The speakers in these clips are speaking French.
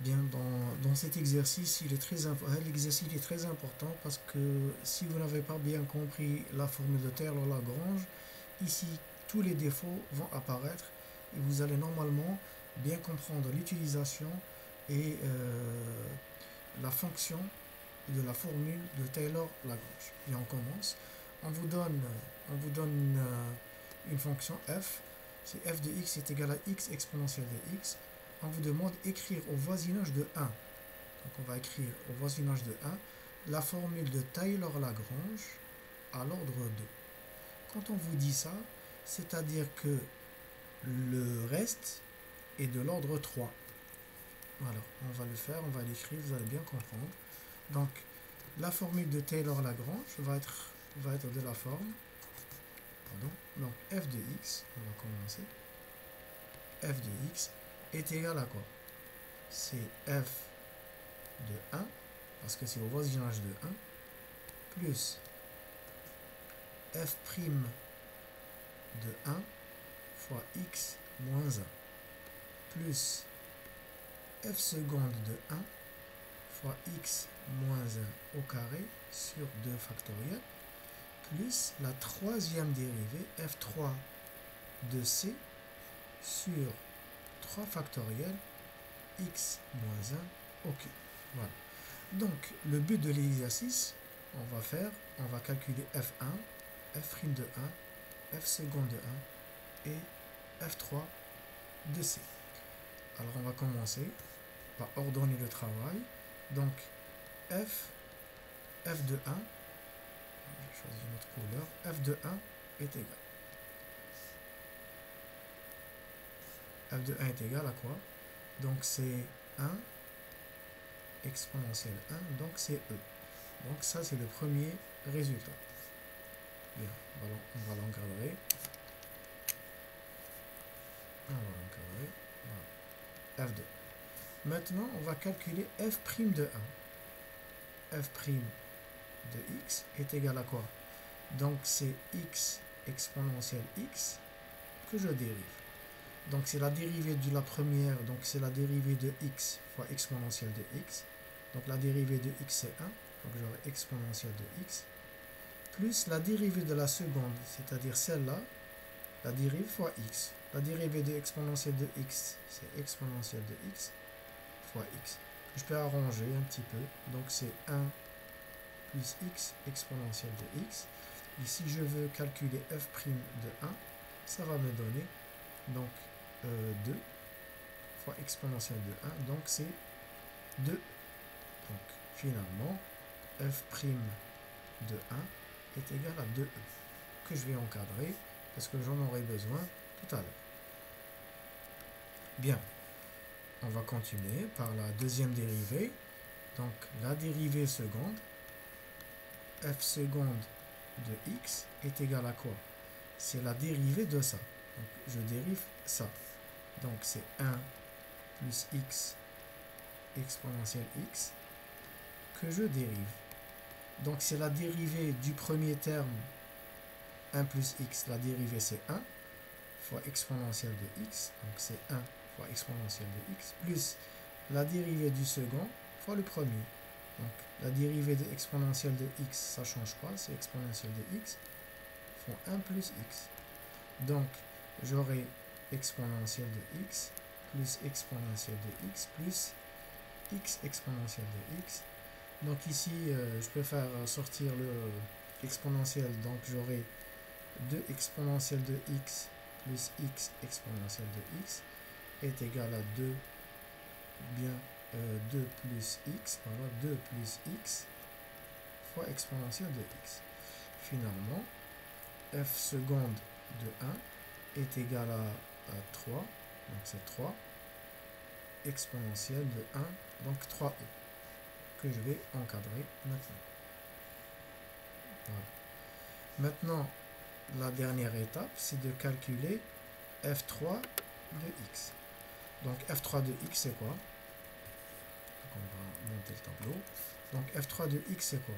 Bien, dans cet exercice, l'exercice est très important parce que si vous n'avez pas bien compris la formule de Taylor-Lagrange, ici, tous les défauts vont apparaître et vous allez normalement bien comprendre l'utilisation et la fonction de la formule de Taylor-Lagrange. Et on commence. On vous donne une fonction f. Si f de x est égal à x exponentielle de x, on vous demande d'écrire au voisinage de 1. Donc on va écrire au voisinage de 1 la formule de Taylor-Lagrange à l'ordre 2. Quand on vous dit ça, c'est-à-dire que le reste est de l'ordre 3. Voilà, on va le faire, on va l'écrire, vous allez bien comprendre. Donc, la formule de Taylor-Lagrange va être de la forme, donc f de x, on va commencer, f de x est égal à quoi? C'est f de 1, parce que c'est au voisinage de 1, plus f' de 1 fois x moins 1, plus f seconde de 1 fois x moins 1 au carré sur 2 factoriel, plus la troisième dérivée f3 de c sur 3 factoriel x moins 1 au cube. Voilà. Donc, le but de l'exercice, on va calculer f1, f' de 1, f seconde de 1 et f3 de c. Alors, on va commencer par ordonner le travail. Donc, f de 1, je choisis une autre couleur, f de 1 est égal. F de 1 est égal à quoi? Donc, c'est 1 exponentielle 1, donc c'est E. Donc ça, c'est le premier résultat. Bien, on va l'encadrer. Voilà. F2. Maintenant, on va calculer f' de 1. f' de x est égal à quoi? Donc c'est x exponentielle x que je dérive. Donc c'est la dérivée de la première, donc c'est la dérivée de x fois exponentielle de x. Donc la dérivée de x c'est 1, donc j'aurai exponentielle de x, plus la dérivée de la seconde, c'est-à-dire celle-là, la dérivée fois x. La dérivée de exponentielle de x, c'est exponentielle de x fois x. Je peux arranger un petit peu, donc c'est 1 plus x exponentielle de x. Et si je veux calculer f' de 1, ça va me donner donc 2 fois exponentielle de 1, donc c'est 2. Donc finalement, f' de 1 est égal à 2e, que je vais encadrer parce que j'en aurai besoin tout à l'heure. Bien, on va continuer par la deuxième dérivée. Donc la dérivée seconde, f seconde de x est égal à quoi? C'est la dérivée de ça. Donc je dérive ça. Donc c'est 1 plus x exponentielle x que je dérive. Donc c'est la dérivée du premier terme, 1 plus x, la dérivée c'est 1 fois exponentielle de x, donc c'est 1 fois exponentielle de x, plus la dérivée du second fois le premier. Donc la dérivée de exponentielle de x, ça ne change pas, c'est exponentielle de x fois 1 plus x. Donc j'aurai exponentielle de x plus exponentielle de x plus x exponentielle de x. Donc ici, je peux faire sortir l'exponentielle, donc j'aurai 2 exponentielle de x plus x exponentielle de x est égal à 2, bien 2 plus x, voilà, 2 plus x fois exponentielle de x. Finalement, f seconde de 1 est égal à 3, donc c'est 3, exponentielle de 1, donc 3e, que je vais encadrer maintenant. Voilà. Maintenant, la dernière étape, c'est de calculer f3 de x. Donc f3 de x, c'est quoi? Donc on va monter le tableau. Donc f3 de x, c'est quoi?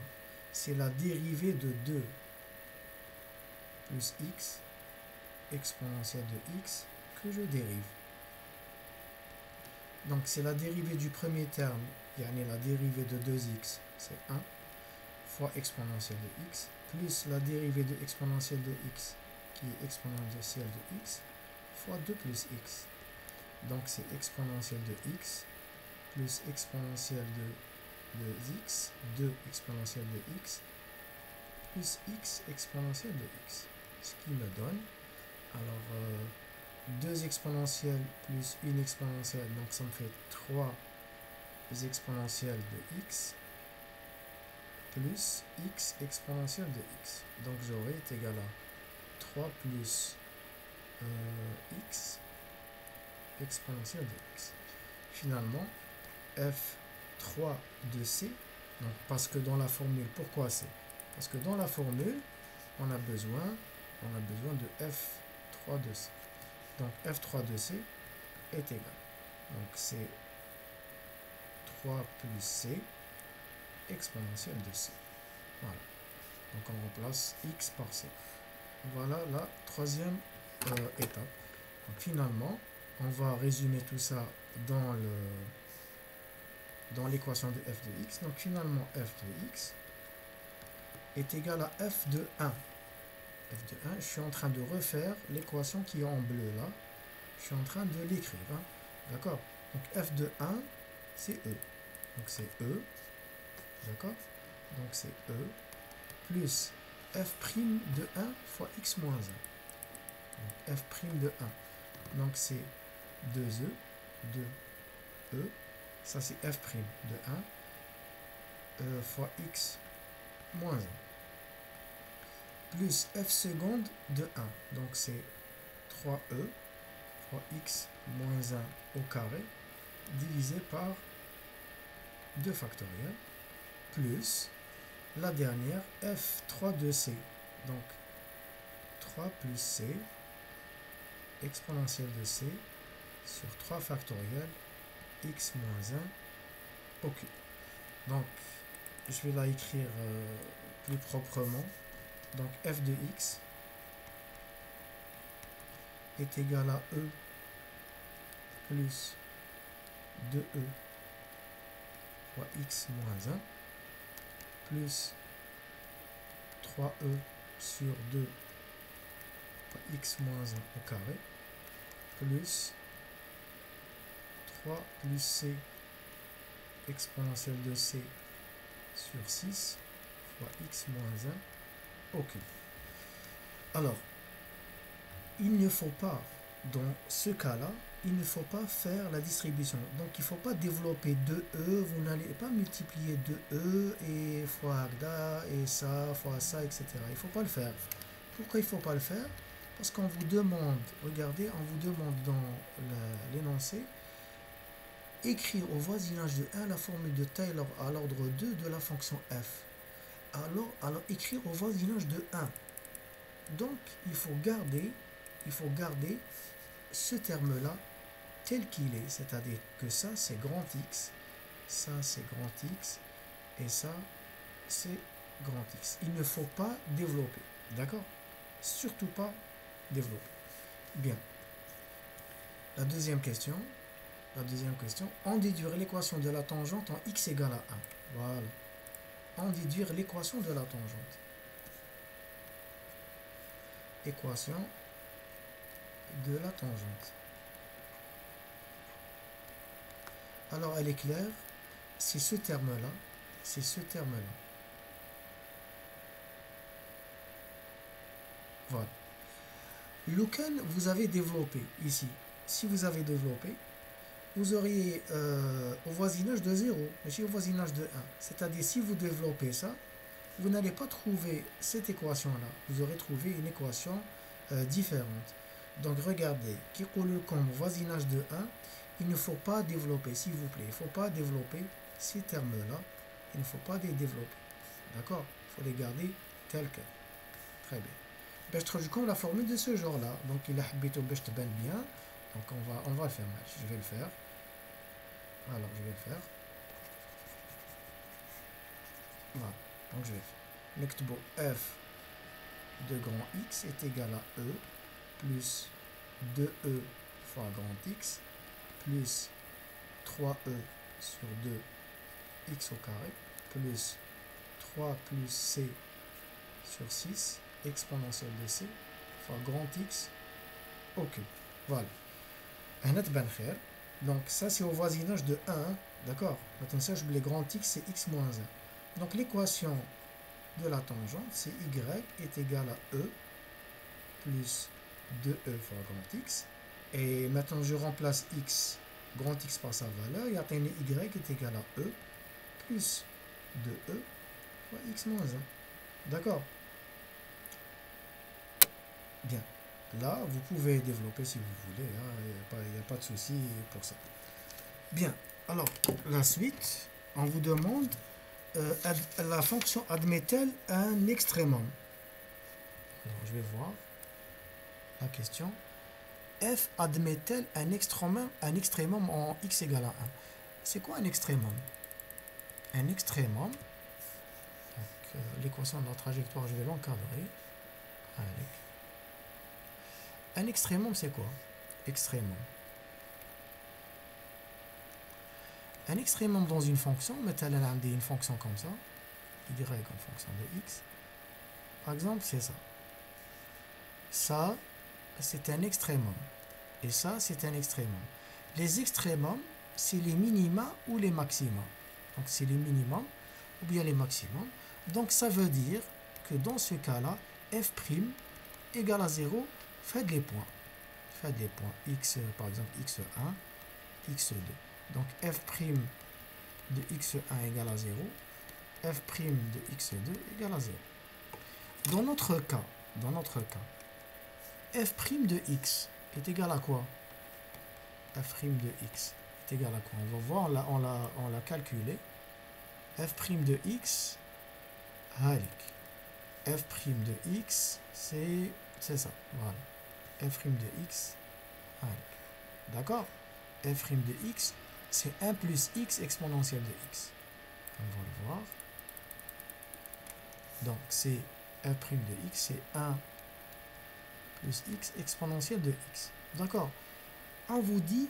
C'est la dérivée de 2 plus x exponentielle de x que je dérive. Donc c'est la dérivée du premier terme, la dérivée de 2x, c'est 1, fois exponentielle de x, plus la dérivée de exponentielle de x, qui est exponentielle de x, fois 2 plus x. Donc c'est exponentielle de x, plus exponentielle de x, 2 exponentielle de x, plus x exponentielle de x. Ce qui me donne, alors 2 exponentielles plus une exponentielle, donc ça me fait 3 exponentielles de x, plus x exponentielle de x. Donc j'aurai est égal à 3 plus x exponentielle de x. Finalement, f3 de c, donc parce que dans la formule, pourquoi c? Parce que dans la formule, on a besoin de f3 de c. Donc f3 de c est égal. Donc c'est 3 plus c exponentielle de c. Voilà. Donc on remplace x par c. Voilà la troisième étape. Donc finalement, on va résumer tout ça dans l'équation de f de x. Donc finalement, f de x est égal à f de 1. F de 1, je suis en train de refaire l'équation qui est en bleu là. Je suis en train de l'écrire. Hein. D'accord? Donc f de 1, c'est E. Donc c'est E. D'accord? Donc c'est E plus f' de 1 fois x moins 1. Donc f' de 1. Donc c'est 2E, 2E. Ça c'est f' de 1 fois x moins 1. Plus f seconde de 1. Donc c'est 3E fois x moins 1 au carré divisé par 2 factoriel plus la dernière f3 de c. Donc 3 plus c exponentielle de c sur 3 factoriel x moins 1 au cube. Donc je vais la écrire plus proprement. Donc f de x est égal à E plus 2E fois x moins 1 plus 3E sur 2 fois x moins 1 au carré plus 3 plus c exponentielle de c sur 6 fois x moins 1 au cube. Alors, il ne faut pas, dans ce cas-là, il ne faut pas faire la distribution. Donc, il ne faut pas développer 2e, vous n'allez pas multiplier 2e et fois Agda et ça, fois ça, etc. Il ne faut pas le faire. Pourquoi il ne faut pas le faire? Parce qu'on vous demande, regardez, on vous demande dans l'énoncé, écrire au voisinage de 1 la formule de Taylor à l'ordre 2 de la fonction f. Alors écrire au voisinage de 1. Donc, il faut garder ce terme-là tel qu'il est. C'est-à-dire que ça, c'est grand X. Ça, c'est grand X. Et ça, c'est grand X. Il ne faut pas développer. D'accord? Surtout pas développer. Bien. La deuxième question, en déduire l'équation de la tangente en x égale à 1. Voilà. En déduire l'équation de la tangente. Équation de la tangente. Alors elle est claire, c'est ce terme-là, Voilà. Lequel vous avez développé ici. Si vous avez développé, vous auriez au voisinage de 0, mais au voisinage de 1. C'est-à-dire, si vous développez ça, vous n'allez pas trouver cette équation-là. Vous aurez trouvé une équation différente. Donc, regardez, comme voisinage de 1, il ne faut pas développer, s'il vous plaît. Il ne faut pas développer ces termes-là. Il ne faut pas les développer. D'accord? Il faut les garder tels quels. Très bien. Je trouve comme la formule de ce genre-là. Donc, il a habité bien. Donc, on va le faire. Je vais le faire. Alors, je vais le faire. Voilà. Donc, je vais le faire. L'ectbo f de grand X est égal à E plus 2E fois grand X plus 3e sur 2x au carré plus 3 plus c sur 6 exponentielle de c fois grand X au cube. Voilà. Donc ça c'est au voisinage de 1. D'accord. Maintenant ça, les grands X c'est x moins 1. Donc l'équation de la tangente c'est y est égal à e plus 2e fois grand X. Et maintenant je remplace x, grand X par sa valeur, et atteindre y est égal à e plus 2e fois x moins 1. D'accord. Bien. Là, vous pouvez développer si vous voulez. Il n'y a pas de souci pour ça. Bien. Alors, la suite, on vous demande la fonction admet-elle un extrémum? Alors, je vais voir la question. F admet-elle un extrémum en x égale à 1? C'est quoi un extrémum? Un extrémum, l'équation de la trajectoire, je vais l'encadrer. Un extrémum, c'est quoi? Extrémum. Un extrémum dans une fonction, mettez-le dans une fonction comme ça, y en fonction de x. Par exemple, c'est ça. Ça, c'est un extrémum. Et ça, c'est un extrémum. Les extrémums, c'est les minima ou les maxima. Donc, c'est les minimums ou bien les maximums. Donc, ça veut dire que dans ce cas-là, f' égale à 0, faites les points. Faites les points x, par exemple, x1, x2. Donc, f' de x1 égale à 0, f' de x2 égale à 0. Dans notre cas, f' de x est égal à quoi? F' de x est égal à quoi? On va voir, là, on l'a calculé. F' de x, f' de x, c'est ça. Voilà. F' de x, d'accord? F' de x, c'est 1 plus x exponentielle de x. On va le voir. Donc, c'est f' de x, c'est 1 plus x exponentielle de x. D'accord. On vous dit,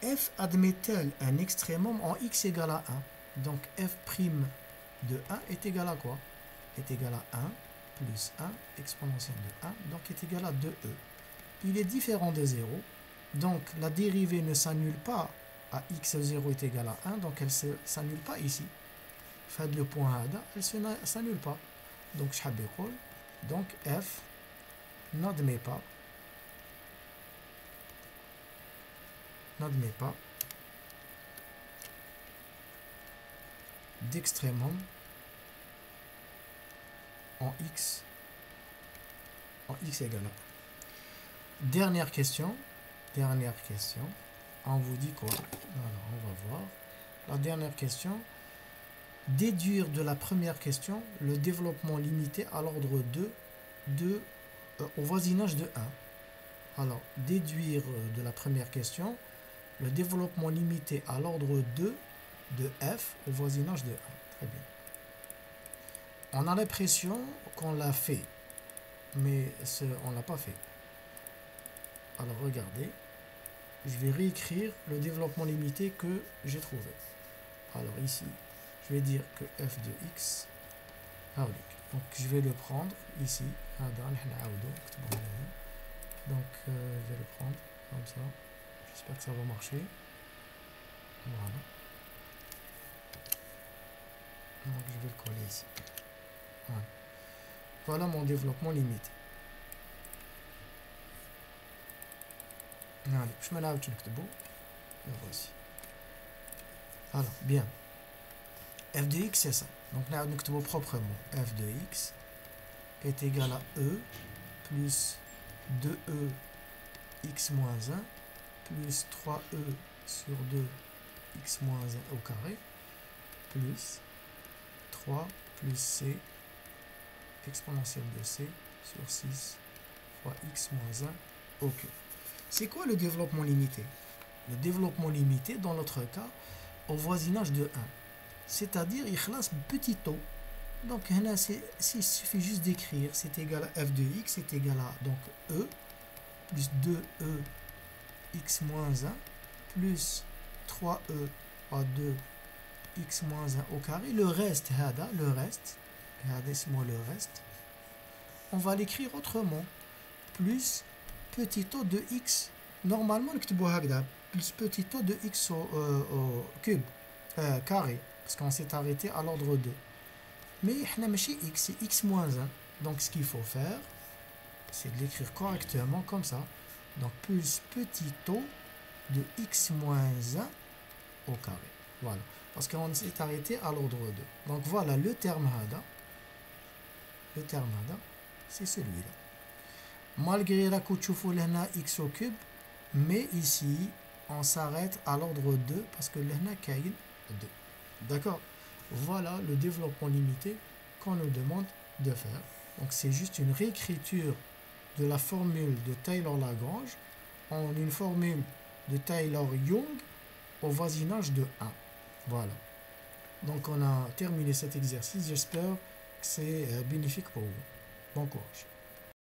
f admet-elle un extrémum en x égale à 1? Donc, f' de 1 est égal à quoi? Est égal à 1 plus 1 exponentielle de 1, donc est égal à 2e. Il est différent de 0, donc la dérivée ne s'annule pas à x0 est égal à 1, donc elle ne s'annule pas ici. Faites le point hada, elle ne s'annule pas. Donc, donc f n'admet pas d'extrémum en x égale à 1. Dernière question. On vous dit quoi? Alors, on va voir. La dernière question. Déduire de la première question le développement limité à l'ordre 2 au voisinage de 1. Alors, déduire de la première question le développement limité à l'ordre 2 de f au voisinage de 1. Très bien. On a l'impression qu'on l'a fait, mais on ne l'a pas fait. Alors, regardez. Je vais réécrire le développement limité que j'ai trouvé. Alors, ici, je vais dire que f de x, donc je vais le prendre ici. Donc, je vais le prendre comme ça. J'espère que ça va marcher. Voilà. Donc, je vais le coller ici. Voilà mon développement limité. Je me lave le voici. Alors, bien. F de x, c'est ça. Donc, là, nous écrivons proprement. F de x est égal à e plus 2e x moins 1 plus 3e sur 2 x moins 1 au carré plus 3 plus c exponentielle de c sur 6 fois x moins 1 au cube. C'est quoi le développement limité? Le développement limité, dans notre cas, au voisinage de 1. C'est-à-dire, il classe petit o. Donc, il suffit juste d'écrire, c'est égal à f de x, c'est égal à donc e plus 2e x moins 1 plus 3e à 2x moins 1 au carré. Le reste, regardez moi le reste, on va l'écrire autrement. Plus petit o de x, normalement plus petit o de x au cube, carré, parce qu'on s'est arrêté à l'ordre 2. Mais x, c'est x moins 1. Donc ce qu'il faut faire, c'est de l'écrire correctement comme ça. Donc plus petit o de x moins 1 au carré. Voilà. Parce qu'on s'est arrêté à l'ordre 2. Donc voilà le terme hada. Le terme hada, c'est celui-là. Malgré la كتشوفوا لهنا x au cube, mais ici on s'arrête à l'ordre 2 parce que لهنا كاين 2. D'accord? Voilà le développement limité qu'on nous demande de faire. Donc c'est juste une réécriture de la formule de Taylor-Lagrange en une formule de Taylor-Young au voisinage de 1. Voilà. Donc on a terminé cet exercice. J'espère que c'est bénéfique pour vous. Bon courage.